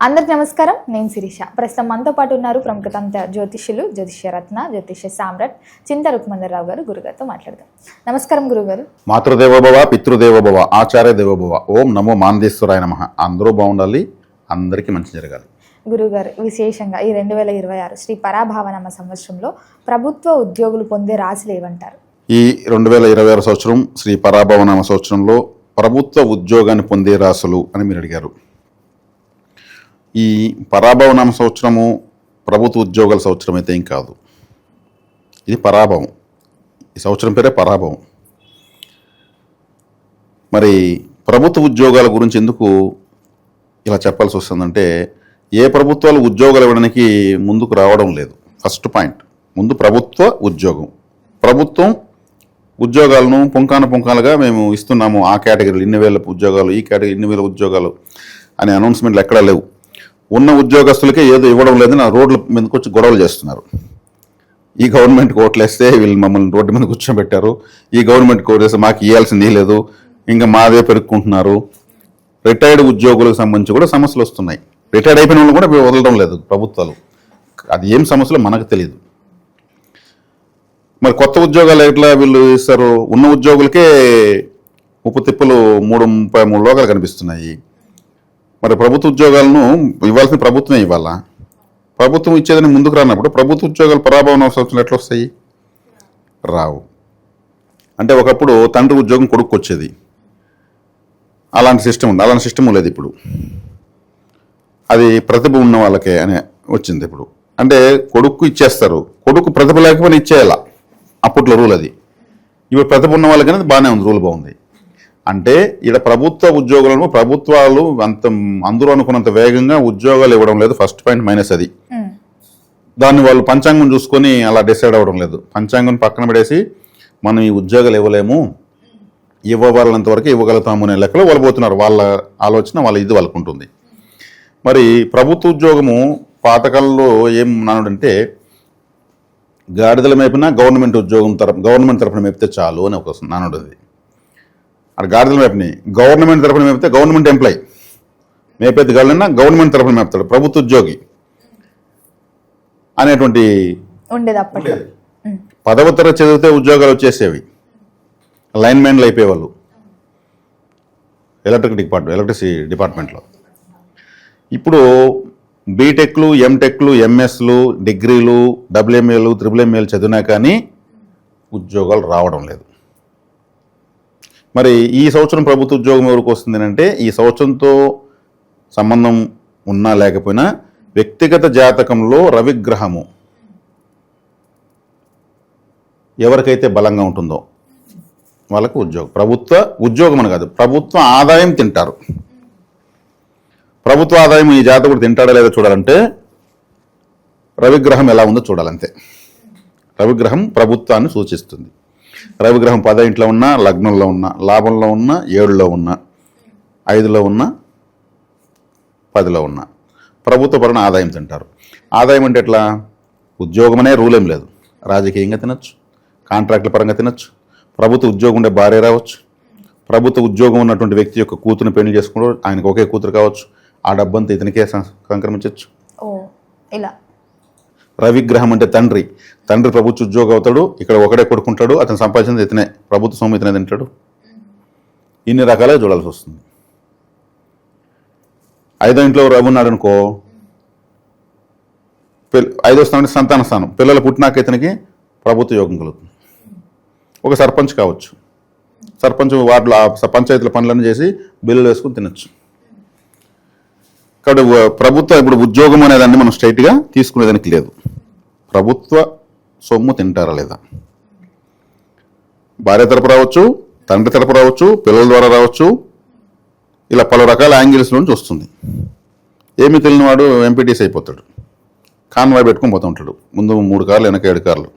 అందరికి నమస్కారం. నేను శిరీష. ప్రస్తుతం మనతో పాటు ఉన్నారు ప్రముఖ తంత్ర జ్యోతిష్యులు, జ్యోతిష్యరత్న, జ్యోతిష్య సామ్రాట్ చింత రుక్మందరావు గారు. గురుగారితో మాట్లాడదాం. నమస్కారం గురుగారు. మాతృదేవోభవ, పితృదేవోభవ, ఆచార్య దేవోభవ, ఓం నమో మాందేశ్వరాయ నమః. అందరూ బాగుండాలి, అందరికీ మంచి జరగాలి. గురుగారు, విశేషంగా ఈ 2026 శ్రీ పరాభావనామ సంవత్సరంలో ప్రభుత్వ ఉద్యోగులు పొందే రాశులు ఏమంటారు? ఈ 2026 సంవత్సరం శ్రీ పరాభవనామ సంవత్సరంలో ప్రభుత్వ ఉద్యోగాన్ని పొందే రాశులు అని మీరు అడిగారు. ఈ పరాభవనామ సంవత్సరము ప్రభుత్వ ఉద్యోగాల సంవత్సరం అయితే ఏం కాదు, ఇది పరాభవం. ఈ సంవత్సరం పేరే పరాభవం. మరి ప్రభుత్వ ఉద్యోగాల గురించి ఎందుకు ఇలా చెప్పాల్సి వస్తుందంటే, ఏ ప్రభుత్వాలు ఉద్యోగాలు ఇవ్వడానికి ముందుకు రావడం లేదు. ఫస్ట్ పాయింట్, ముందు ప్రభుత్వ ఉద్యోగం. ప్రభుత్వం ఉద్యోగాలను పుంకానుగా మేము ఇస్తున్నాము, ఆ కేటగిరీలు ఇన్ని వేల ఉద్యోగాలు, ఈ కేటగిరీ ఇన్ని వేల ఉద్యోగాలు అనే అనౌన్స్మెంట్లు ఎక్కడా లేవు. ఉన్న ఉద్యోగస్తులకే ఏదో ఇవ్వడం లేదని రోడ్ల మీదకి వచ్చి గొడవలు చేస్తున్నారు. ఈ గవర్నమెంట్కి ఓట్లేస్తే వీళ్ళు మమ్మల్ని రోడ్డు మీద కూర్చోబెట్టారు, ఈ గవర్నమెంట్కి ఓట్లేస్తే మాకు ఇవ్వాల్సింది లేదు, ఇంకా మాదే పెరుక్కుంటున్నారు. రిటైర్డ్ ఉద్యోగులకు సంబంధించి కూడా సమస్యలు వస్తున్నాయి. రిటైర్డ్ అయిపోయిన వాళ్ళు కూడా వదలడం లేదు ప్రభుత్వాలు. అది ఏం సమస్యలో మనకు తెలియదు. మరి కొత్త ఉద్యోగాలు ఎట్లా వీళ్ళు ఇస్తారు? ఉన్న ఉద్యోగులకే ఉప్పు తిప్పలు 33 లోకాలు కనిపిస్తున్నాయి. మరి ప్రభుత్వ ఉద్యోగాలను ఇవ్వాల్సిన ప్రభుత్వమే ఇవ్వాలా? ప్రభుత్వం ఇచ్చేదని ముందుకు రానప్పుడు ప్రభుత్వ ఉద్యోగాలు పరాభవన సంవత్సరాలు ఎట్లా వస్తాయి? రావు. అంటే ఒకప్పుడు తండ్రి ఉద్యోగం కొడుకు వచ్చేది, అలాంటి సిస్టమ్ ఉంది. అలాంటి సిస్టమ్ లేదు ఇప్పుడు. అది ప్రతిభ ఉన్న వాళ్ళకే అని వచ్చింది ఇప్పుడు. అంటే కొడుకు ఇచ్చేస్తారు, కొడుకు ప్రతిభ లేకపోయినా ఇచ్చేయాల, అప్పట్లో రూల్ అది. ఇప్పుడు ప్రతిభ ఉన్న వాళ్ళకనేది బాగానే ఉంది, రూల్ బాగుంది. అంటే ఇక్కడ ప్రభుత్వ ఉద్యోగులను ప్రభుత్వాలు అందరూ అనుకున్నంత వేగంగా ఉద్యోగాలు ఇవ్వడం లేదు. ఫస్ట్ పాయింట్ మైనస్ అది. దాన్ని వాళ్ళు పంచాంగం చూసుకొని అలా డిసైడ్ అవ్వడం లేదు. పంచాంగం పక్కన పడేసి మనం ఈ ఉద్యోగాలు ఇవ్వలేము, ఇవ్వగలంత వరకు ఇవ్వగలుగుతాము అనే లెక్కలో వాళ్ళు పోతున్నారు. వాళ్ళ ఆలోచన, వాళ్ళ ఇది వాళ్ళకు ఉంటుంది. మరి ప్రభుత్వ ఉద్యోగము పాతకాలంలో ఏం నానుడంటే, గాడిదల మేపినా గవర్నమెంట్ ఉద్యోగం గవర్నమెంట్ తరఫున మేపితే చాలు అని ఒక నానుడు. అది అది గాడిదల మేపని గవర్నమెంట్ తరఫున మేపితే గవర్నమెంట్ ఎంప్లాయ్, మేపేది గాడిదైనా గవర్నమెంట్ తరఫున మేపుతాడు ప్రభుత్వ ఉద్యోగి అనేటువంటి ఉండేది అప్పట్లో. 10వ తరగతి చదివితే ఉద్యోగాలు వచ్చేసేవి, లైన్ మ్యాన్లు అయిపోయేవాళ్ళు ఎలక్ట్రిసిటీ డిపార్ట్మెంట్లో. ఇప్పుడు బీటెక్లు, ఎంటెక్లు, ఎంఎస్లు, డిగ్రీలు, డబ్ల్యూఎంఏలు, ట్రిపుల్ఎంఏలు చదివినా కానీ ఉద్యోగాలు రావడం లేదు. మరి ఈ సంవత్సరం ప్రభుత్వ ఉద్యోగం ఎవరికి వస్తుంది అంటే, ఈ సంవత్సరంతో సంబంధం ఉన్నా లేకపోయినా వ్యక్తిగత జాతకంలో రవిగ్రహము ఎవరికైతే బలంగా ఉంటుందో వాళ్ళకు ఉద్యోగం. ప్రభుత్వ ఉద్యోగం అని కాదు, ప్రభుత్వ ఆదాయం తింటారు. ప్రభుత్వ ఆదాయం ఈ జాతకుడు తింటాడా లేదో చూడాలంటే రవిగ్రహం ఎలా ఉందో చూడాలంతే. రవిగ్రహం ప్రభుత్వాన్ని సూచిస్తుంది. రవిగ్రహం 10వ ఇంట్లో ఉన్నా, లగ్నంలో ఉన్నా, లాభంలో ఉన్నా, 7లో ఉన్నా, 5లో ఉన్నా, 10లో ఉన్నా ప్రభుత్వ పరంగా ఆదాయం తింటారు. ఆదాయం అంటే ఎట్లా? ఉద్యోగం అనే రూల్ ఏం లేదు. రాజకీయంగా తినచ్చు, కాంట్రాక్టుల పరంగా తినచ్చు, ప్రభుత్వ ఉద్యోగం ఉండే భార్య రావచ్చు, ప్రభుత్వ ఉద్యోగం ఉన్నటువంటి వ్యక్తి యొక్క కూతురుని పెళ్లి చేసుకుంటూ ఆయనకు ఒకే కూతురు కావచ్చు, ఆ డబ్బంతా ఇతనికే సంక్రమించవచ్చు. ఇలా రవిగ్రహం అంటే తండ్రి ప్రభుత్వ ఉద్యోగం అవుతాడు, ఇక్కడ ఒకడే కొడుకుంటాడు, అతను సంపాదించింది ఇతనే, ప్రభుత్వ సొమ్ము ఇతనే తింటాడు. ఇన్ని రకాలుగా చూడాల్సి వస్తుంది. 5వ ఇంట్లో రవి ఉన్నాడు అనుకో, 5వ స్థానం సంతాన స్థానం, పిల్లలు పుట్టినాక ఇతనికి ప్రభుత్వ యోగం కలుగుతుంది. ఒక సర్పంచ్ కావచ్చు, సర్పంచ్ వార్డులో పంచాయతీల పనులను చేసి బిల్లులు వేసుకుని తినచ్చు. కాబట్టి ప్రభుత్వ ఇప్పుడు ఉద్యోగం అనేదాన్ని మనం స్ట్రైట్గా తీసుకునేదానికి లేదు. ప్రభుత్వ సొమ్ము తింటారా లేదా, భార్య తరపు రావచ్చు, తండ్రి తరపు రావచ్చు, పిల్లల ద్వారా రావచ్చు, ఇలా పలు రకాల యాంగిల్స్ నుంచి వస్తుంది. ఏమీ తెలియని వాడు ఎంపీటీసీ అయిపోతాడు, కాన్వాయ్ పెట్టుకుని పోతూ ఉంటాడు, ముందు 3 కార్లు వెనక 7 కార్లు.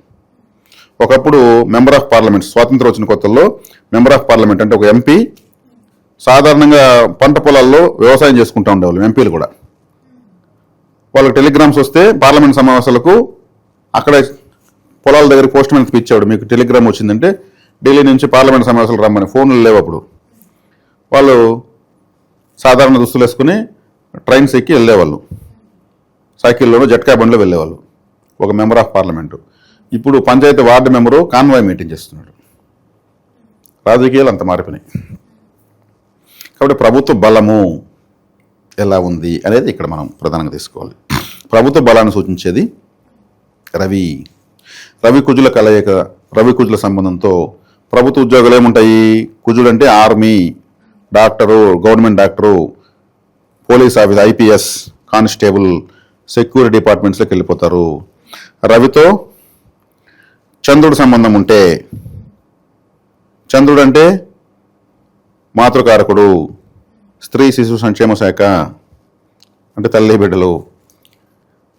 ఒకప్పుడు మెంబర్ ఆఫ్ పార్లమెంట్, స్వాతంత్రం వచ్చిన కొత్తల్లో మెంబర్ ఆఫ్ పార్లమెంట్ అంటే ఒక ఎంపీ సాధారణంగా పంట పొలాల్లో వ్యవసాయం చేసుకుంటూ ఉండేవాళ్ళు. ఎంపీలు కూడా వాళ్ళకి టెలిగ్రామ్స్ వస్తే పార్లమెంట్ సమావేశాలకు అక్కడ పొలాల దగ్గర పోస్ట్ మ్యాన్ ఇచ్చాడు, మీకు టెలిగ్రామ్ వచ్చిందంటే ఢిల్లీ నుంచి పార్లమెంట్ సమావేశాలు రమ్మని. ఫోన్లు లేవు అప్పుడు. వాళ్ళు సాధారణ దుస్తులు వేసుకుని ట్రైన్స్ ఎక్కి వెళ్ళేవాళ్ళు, సైకిల్లోనూ జట్కా బండిలో వెళ్ళేవాళ్ళు ఒక మెంబర్ ఆఫ్ పార్లమెంటు. ఇప్పుడు panchayat ward member convoy meeting చేస్తున్నాడు. రాజకీయాలు అంత మారిపోయినాయి. కాబట్టి ప్రభుత్వ బలము ఎలా ఉంది అనేది ఇక్కడ మనం ప్రధానంగా తీసుకోవాలి. ప్రభుత్వ బలాన్ని సూచించేది రవి. రవి కుజుల కలయిక, రవి కుజుల సంబంధంతో ప్రభుత్వ ఉద్యోగాలు ఏముంటాయి? కుజుడు అంటే army, doctor, government doctor, police office, IPS, constable, security డిపార్ట్మెంట్స్లోకి వెళ్ళిపోతారు. రవితో చంద్రుడు సంబంధం ఉంటే, చంద్రుడు అంటే మాతృకారకుడు, స్త్రీ శిశు సంక్షేమ శాఖ అంటే తల్లి బిడ్డలు.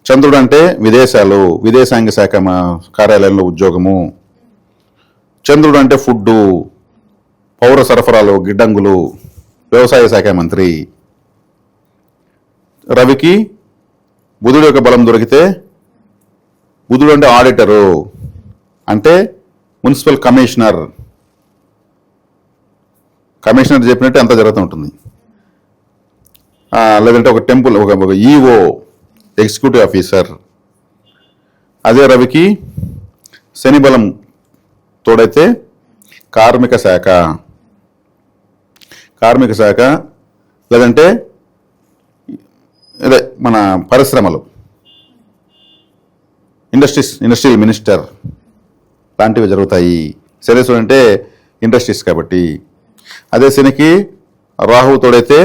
చంద్రుడు అంటే విదేశాలు, విదేశాంగ శాఖ కార్యాలయంలో ఉద్యోగము. చంద్రుడు అంటే ఫుడ్డు, పౌర సరఫరాలు, గిడ్డంగులు, వ్యవసాయ శాఖ మంత్రి. రవికి బుధుడు యొక్క బలం దొరికితే, బుధుడు అంటే ఆడిటరు, అంటే మున్సిపల్ కమిషనర్. కమిషనర్ చెప్పినట్టే అంతా జరుగుతూ ఉంటుంది. లేదంటే ఒక టెంపుల్, ఒక ఈఓ, ఎగ్జిక్యూటివ్ ఆఫీసర్. అదే రవికి శని బలం తోడైతే కార్మిక శాఖ, కార్మిక శాఖ, లేదంటే అదే మన పరిశ్రమలు, ఇండస్ట్రియల్ మినిస్టర్ లాంటివి జరుగుతాయి. శనేశ్వరుడు అంటే ఇండస్ట్రీస్ కాబట్టి. అదే శనికి రాహువు తోడైతే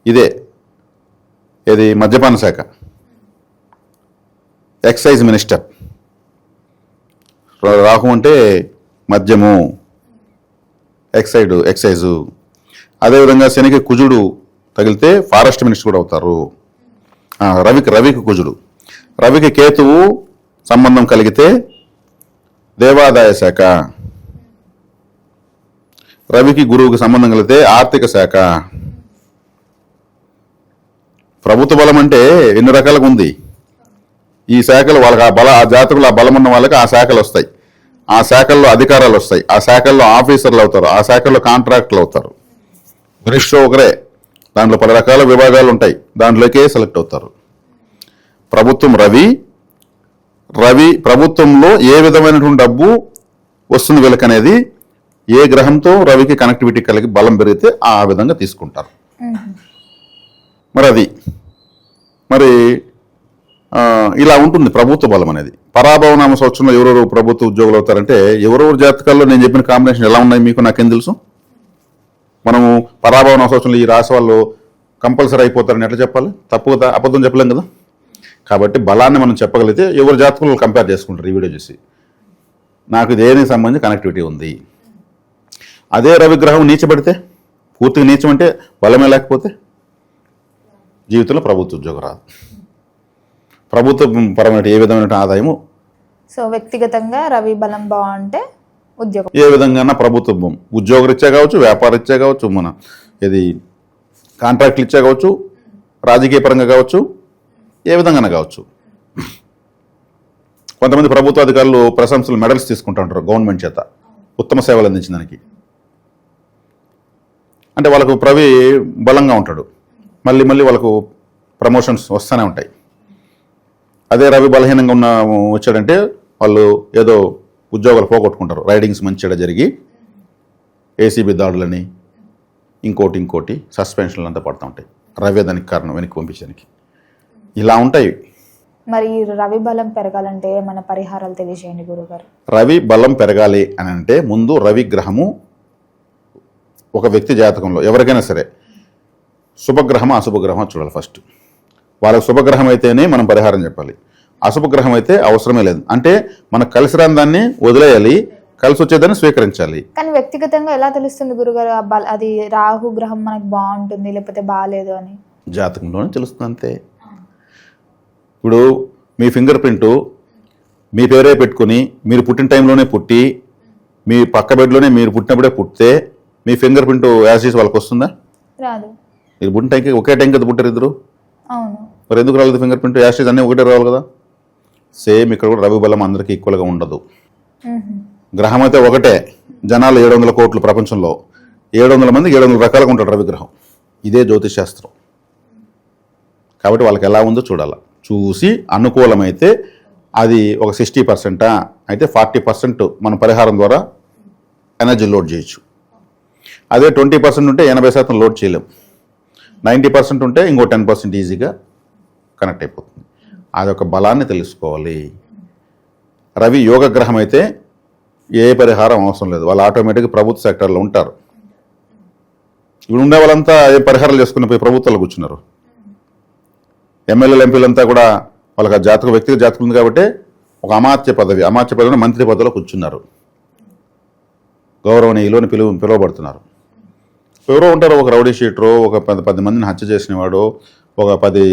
ఇదే ఏది మద్యపాన శాఖ, ఎక్సైజ్ మినిస్టర్. రాహు అంటే మద్యము, ఎక్సైజు. అదేవిధంగా శనికి కుజుడు తగిలితే ఫారెస్ట్ మినిస్టర్ కూడా అవుతారు. రవికి కుజుడు. రవికి కేతువు సంబంధం కలిగితే దేవాదాయ శాఖ. రవికి గురువుకి సంబంధం కలిగితే ఆర్థిక శాఖ. ప్రభుత్వ బలం అంటే ఎన్ని రకాలుగా ఉంది. ఈ శాఖలు వాళ్ళకి ఆ జాతకులు, ఆ బలం ఉన్న వాళ్ళకి ఆ శాఖలు వస్తాయి, ఆ శాఖల్లో అధికారాలు వస్తాయి, ఆ శాఖల్లో ఆఫీసర్లు అవుతారు, ఆ శాఖల్లో కాంట్రాక్టర్లు అవుతారు. మినిస్టర్ ఒకరే, దాంట్లో పలు రకాల విభాగాలు ఉంటాయి, దాంట్లోకే సెలెక్ట్ అవుతారు. ప్రభుత్వం రవి ప్రభుత్వంలో ఏ విధమైనటువంటి డబ్బు వస్తుంది వీళ్ళకనేది ఏ గ్రహంతో రవికి కనెక్టివిటీ కలిగి బలం పెరిగితే ఆ విధంగా తీసుకుంటారు. మరి ఇలా ఉంటుంది ప్రభుత్వ బలం అనేది. పరాభవనామ సంవత్సరంలో ఎవరెవరు ప్రభుత్వ ఉద్యోగులు అవుతారంటే, ఎవరెవరు జాతకాల్లో నేను చెప్పిన కాంబినేషన్ ఎలా ఉన్నాయి మీకు నాకేం తెలుసు. మనము పరాభవనామ సంవత్సరంలో ఈ రాశి వాళ్ళు కంపల్సరీ అయిపోతారని ఎట్లా చెప్పాలి? తప్పుగా అబద్ధం చెప్పలేం కదా. కాబట్టి బలాన్ని మనం చెప్పగలిగితే ఎవరు జాతకులు కంపేర్ చేసుకుంటారు ఈ వీడియో చూసి, నాకు దేనికి సంబంధించి కనెక్టివిటీ ఉంది. అదే రవిగ్రహం నీచబడితే, పూర్తిగా నీచం అంటే బలమే లేకపోతే జీవితంలో ప్రభుత్వ ఉద్యోగం రాదు. ప్రభుత్వ పరమైన ఏ విధమైన ఆదాయము. సో వ్యక్తిగతంగా రవి బలం బాగుంటే ఉద్యోగం ఏ విధంగా ప్రభుత్వం ఉద్యోగరీత్యా కావచ్చు, వ్యాపారరీత్యా కావచ్చు, మన ఇది కాంట్రాక్ట్లు ఇచ్చా కావచ్చు, రాజకీయ పరంగా కావచ్చు, ఏ విధంగా కావచ్చు. కొంతమంది ప్రభుత్వ అధికారులు ప్రశంసలు, మెడల్స్ తీసుకుంటూ ఉంటారు గవర్నమెంట్ చేత ఉత్తమ సేవలు అందించిన దానికి. అంటే వాళ్ళకు రవి బలంగా ఉంటాడు, మళ్ళీ వాళ్ళకు ప్రమోషన్స్ వస్తూనే ఉంటాయి. అదే రవి బలహీనంగా వచ్చాడంటే వాళ్ళు ఏదో ఉద్యోగాలు పోగొట్టుకుంటారు. రైడింగ్స్ మంచిగా జరిగి ఏసీబీ దాడులని ఇంకోటి సస్పెన్షన్లు అంతా పడుతూ ఉంటాయి. రవి దానికి కారణం, వెనక్కి పంపించడానికి. ఇలా ఉంటాయి. మరి రవి బలం పెరగాలంటే మన పరిహారాలు తెలియజేయండి గురుగారు. రవి బలం పెరగాలి అని అంటే ముందు రవి గ్రహము ఒక వ్యక్తి జాతకంలో ఎవరికైనా సరే శుభగ్రహమా అశుభగ్రహమా చూడాలి ఫస్ట్. వాళ్ళకి శుభగ్రహం అయితేనే మనం పరిహారం చెప్పాలి, అశుభగ్రహం అయితే అవసరమే లేదు. అంటే మనకు కలిసి రాని దాన్ని వదిలేయాలి, కలిసి వచ్చేదాన్ని స్వీకరించాలి. కానీ వ్యక్తిగతంగా ఎలా తెలుస్తుంది గురుగారు అది రాహు గ్రహం మనకు బాగుంటుంది లేకపోతే బాగాలేదు అని? జాతకంలోనే తెలుస్తుంది అంతే. ఇప్పుడు మీ ఫింగర్ ప్రింట్ మీ పేరే పెట్టుకుని మీరు పుట్టిన టైంలోనే పుట్టి మీ పక్క బెడ్లోనే మీరు పుట్టినప్పుడే పుట్టితే మీ ఫింగర్ ప్రింట్ యాసిస్ వాళ్ళకి వస్తుందా? రాదు. మీరు పుట్టిన టైంకి ఒకే టైం కదా పుట్టారు ఇద్దరు, అవును. మరి ఎందుకు రాలేదు ఫింగర్ ప్రింట్? యాసిస్ అన్నీ ఒకటే రావాలి కదా. సేమ్ ఇక్కడ కూడా రవి బలం అందరికీ ఈక్వల్గా ఉండదు. గ్రహం అయితే ఒకటే, జనాలు 700 కోట్లు ప్రపంచంలో, 700 మంది 700 రకాలుగా ఉంటాడు రవిగ్రహం. ఇదే జ్యోతిశాస్త్రం. కాబట్టి వాళ్ళకి ఎలా ఉందో చూడాలి. చూసి అనుకూలమైతే అది ఒక 60% అయితే 40% మన పరిహారం ద్వారా ఎనర్జీ లోడ్ చేయొచ్చు. అదే 20% ఉంటే 80% లోడ్ చేయలేం. 90% ఉంటే ఇంకో 10% ఈజీగా కనెక్ట్ అయిపోతుంది. అదొక బలాన్ని తెలుసుకోవాలి. రవి యోగ గ్రహం అయితే ఏ పరిహారం అవసరం లేదు, వాళ్ళు ఆటోమేటిక్గా ప్రభుత్వ సెక్టర్లో ఉంటారు. ఇప్పుడు ఉండే వాళ్ళంతా ఏ పరిహారాలు చేసుకుని పోయి ప్రభుత్వాలు కూర్చున్నారు. ఎమ్మెల్యేలు ఎంపీలంతా కూడా వాళ్ళకి జాతక వ్యక్తిగత జాతకం ఉంది కాబట్టి ఒక అమాత్య పదవి మంత్రి పదవిలో కూర్చున్నారు. గౌరవనీయులు పిలువబడుతున్నారు. ఎవరో ఉంటారు, ఒక రౌడీ షీటరో, ఒక 10 మందిని హత్య చేసిన వాడు, ఒక 10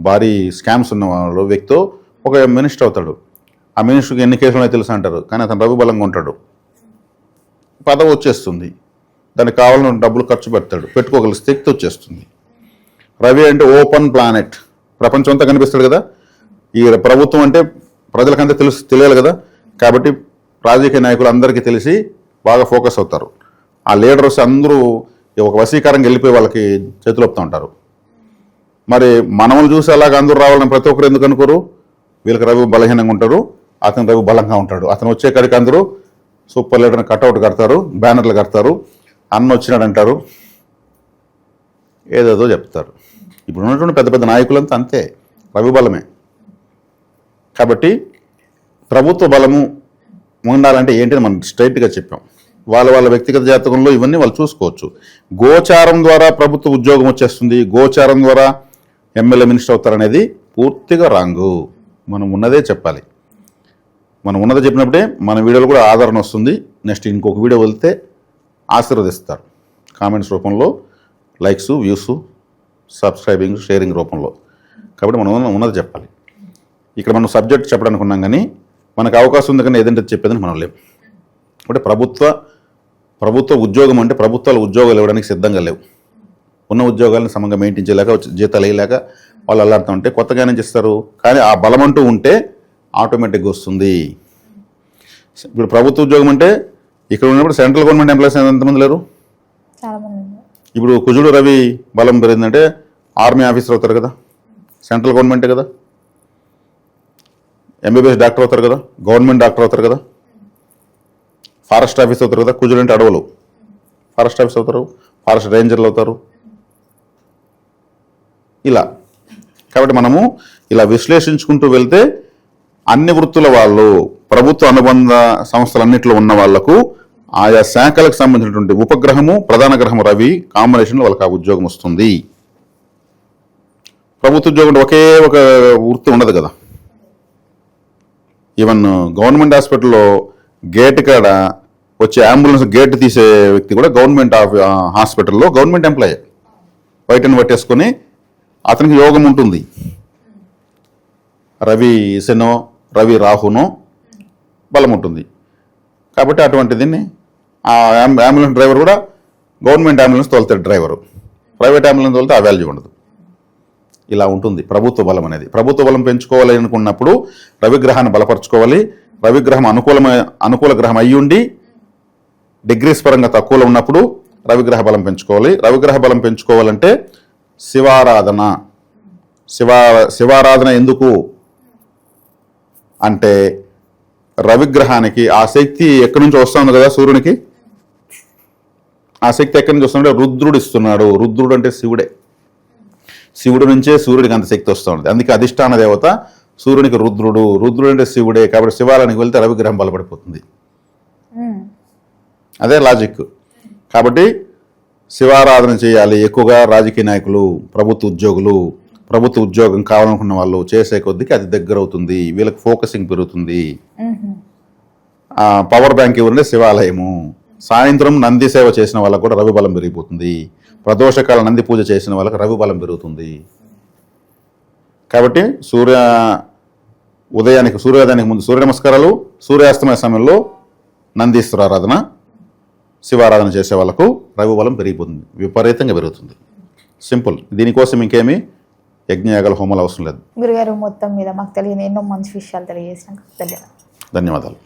భారీ స్కామ్స్ ఉన్నవాడు వ్యక్తితో ఒక మినిస్టర్ అవుతాడు. ఆ మినిస్టర్కి ఎన్ని కేసులు ఉన్నాయో తెలుసు అంటారు, కానీ అతను రవి బలంగా ఉంటాడు. పదవి వచ్చేస్తుంది, దానికి కావాలని డబ్బులు ఖర్చు పెట్టుకోగల శక్తి వచ్చేస్తుంది. రవి అంటే ఓపెన్ ప్లానెట్, ప్రపంచం అంతా కనిపిస్తాడు కదా. ఈ ప్రభుత్వం అంటే ప్రజలకంతా తెలియాలి కదా. కాబట్టి రాజకీయ నాయకులు అందరికీ తెలిసి బాగా ఫోకస్ అవుతారు. ఆ లీడర్స్ అందరూ ఒక వశీకరంగా వెళ్ళిపోయి వాళ్ళకి చేతులు ఒప్పుతూ ఉంటారు. మరి మనల్ని చూసి అలాగ అందరూ రావాలని ప్రతి ఒక్కరు ఎందుకు అనుకోరు? వీళ్ళకి రవి బలహీనంగా ఉంటారు, అతను రవి బలంగా ఉంటాడు. అతను వచ్చే కాడికి అందరూ సూపర్ లీడర్ని కట్అవుట్ కడతారు, బ్యానర్లు కడతారు, అన్న వచ్చినాడు అంటారు, ఏదేదో చెప్తారు. ఇప్పుడు ఉన్నటువంటి పెద్ద పెద్ద నాయకులంతా అంతే, రవి బలమే. కాబట్టి ప్రభుత్వ బలము ఉండాలంటే ఏంటిది మనం స్ట్రైట్గా చెప్పాం. వాళ్ళ వ్యక్తిగత జాతకంలో ఇవన్నీ వాళ్ళు చూసుకోవచ్చు. గోచారం ద్వారా ప్రభుత్వ ఉద్యోగం వచ్చేస్తుంది, గోచారం ద్వారా ఎమ్మెల్యే మినిస్టర్ అవుతారనేది పూర్తిగా రాంగు. మనం ఉన్నదే చెప్పాలి. మనం ఉన్నదే చెప్పినప్పుడే మన వీడియోలు కూడా ఆదరణ వస్తుంది. నెక్స్ట్ ఇంకొక వీడియో వెళ్తే ఆశీర్వదిస్తారు కామెంట్స్ రూపంలో, లైక్స్, వ్యూస్, సబ్స్క్రైబింగ్, షేరింగ్ రూపంలో. కాబట్టి మనం ఉన్నది చెప్పాలి. ఇక్కడ మనం సబ్జెక్ట్ చెప్పడానికి ఉన్నాం, కానీ మనకు అవకాశం ఉంది కానీ ఏదంటే చెప్పేదని మనం లేవు. అంటే ప్రభుత్వ ఉద్యోగం అంటే ప్రభుత్వాలు ఉద్యోగాలు ఇవ్వడానికి సిద్ధంగా లేవు. ఉన్న ఉద్యోగాలను సమంగా మెయింటైన్ చేయలేక, జీతాలు వేయలేక వాళ్ళు అల్లాడుతూ ఉంటే కొత్తగా ఏం చేస్తారు. కానీ ఆ బలం అంటూ ఉంటే ఆటోమేటిక్గా వస్తుంది. ఇప్పుడు ప్రభుత్వ ఉద్యోగం అంటే ఇక్కడ ఉన్నప్పుడు సెంట్రల్ గవర్నమెంట్ ఎంప్లాయీస్ ఎంతమంది లేరు? ఇప్పుడు కుజుడు రవి బలం పెరిగిందంటే ఆర్మీ ఆఫీసర్ అవుతారు కదా, సెంట్రల్ గవర్నమెంటే కదా. ఎంబీబీఎస్ డాక్టర్ అవుతారు కదా, గవర్నమెంట్ డాక్టర్ అవుతారు కదా. ఫారెస్ట్ ఆఫీస్ అవుతారు కదా, కుజుడు అంటే అడవులు, ఫారెస్ట్ ఆఫీస్ అవుతారు, ఫారెస్ట్ రేంజర్లు అవుతారు. ఇలా కాబట్టి మనము ఇలా విశ్లేషించుకుంటూ వెళ్తే అన్ని వృత్తుల వాళ్ళు, ప్రభుత్వ అనుబంధ సంస్థలన్నింటిలో ఉన్న వాళ్లకు ఆయా శాఖలకు సంబంధించినటువంటి ఉపగ్రహము, ప్రధాన గ్రహము రవి కాంబినేషన్లో వాళ్ళకి ఆ ఉద్యోగం వస్తుంది. ప్రభుత్వ ఉద్యోగం ఒకే ఒక వృత్తి ఉండదు కదా. ఈవెన్ గవర్నమెంట్ హాస్పిటల్లో గేట్ కాడ వచ్చే అంబులెన్స్ గేట్ తీసే వ్యక్తి కూడా గవర్నమెంట్ హాస్పిటల్లో గవర్నమెంట్ ఎంప్లాయీ. వైట్ని పట్టేసుకొని అతనికి యోగం ఉంటుంది. రవి శనో, రవి రాహునో బలం ఉంటుంది. కాబట్టి అటువంటి దీన్ని ఆ అంబులెన్స్ డ్రైవర్ కూడా గవర్నమెంట్ అంబులెన్స్ తోలుతాడు డ్రైవరు, ప్రైవేట్ అంబులెన్స్ తోలితే ఆ వాల్యూ ఉండదు. ఇలా ఉంటుంది ప్రభుత్వ బలం అనేది. ప్రభుత్వ బలం పెంచుకోవాలి అనుకున్నప్పుడు రవిగ్రహాన్ని బలపరచుకోవాలి. రవిగ్రహం అనుకూల గ్రహం అయ్యుండి డిగ్రీస్ పరంగా తక్కువలో ఉన్నప్పుడు రవిగ్రహ బలం పెంచుకోవాలి. రవిగ్రహ బలం పెంచుకోవాలంటే శివారాధన ఎందుకు అంటే రవిగ్రహానికి ఆ శక్తి ఎక్కడి నుంచి వస్తుంది కదా, సూర్యునికి ఆ శక్తి ఎక్కడి నుంచి వస్తుందంటే రుద్రుడు ఇస్తున్నాడు. రుద్రుడు అంటే శివుడే. శివుడు నుంచే సూర్యుడికి అంత శక్తి వస్తూ ఉంటుంది. అందుకే అధిష్టాన దేవత సూర్యునికి రుద్రుడు, రుద్రుడు అంటే శివుడే. కాబట్టి శివాలయానికి వెళ్తే రవిగ్రహం బలపడిపోతుంది. అదే లాజిక్. కాబట్టి శివారాధన చేయాలి ఎక్కువగా. రాజకీయ నాయకులు, ప్రభుత్వ ఉద్యోగం కావాలనుకున్న వాళ్ళు చేసే కొద్దికి అది దగ్గర అవుతుంది, వీళ్ళకి ఫోకసింగ్ పెరుగుతుంది. పవర్ బ్యాంక్ ఇవ్వండి శివాలయము. సాయంత్రం నంది సేవ చేసిన వాళ్ళకు కూడా రవి బలం పెరిగిపోతుంది. ప్రదోషకాల నంది పూజ చేసిన వాళ్ళకి రవి బలం పెరుగుతుంది. కాబట్టి సూర్యోదయానికి ముందు సూర్య నమస్కారాలు, సూర్యాస్తమయ సమయంలో నందీశ్వర ఆరాధన, శివారాధన చేసే వాళ్ళకు రవి బలం పెరిగిపోతుంది, విపరీతంగా పెరుగుతుంది. సింపుల్. దీనికోసం ఇంకేమీ యజ్ఞయాగాల హోమాలు అవసరం లేదు. గురుగారు మొత్తం మీద మాకు తెలియని ఎన్నో మంచి విషయాలు తెలియజేసినాక ధన్యవాదాలు.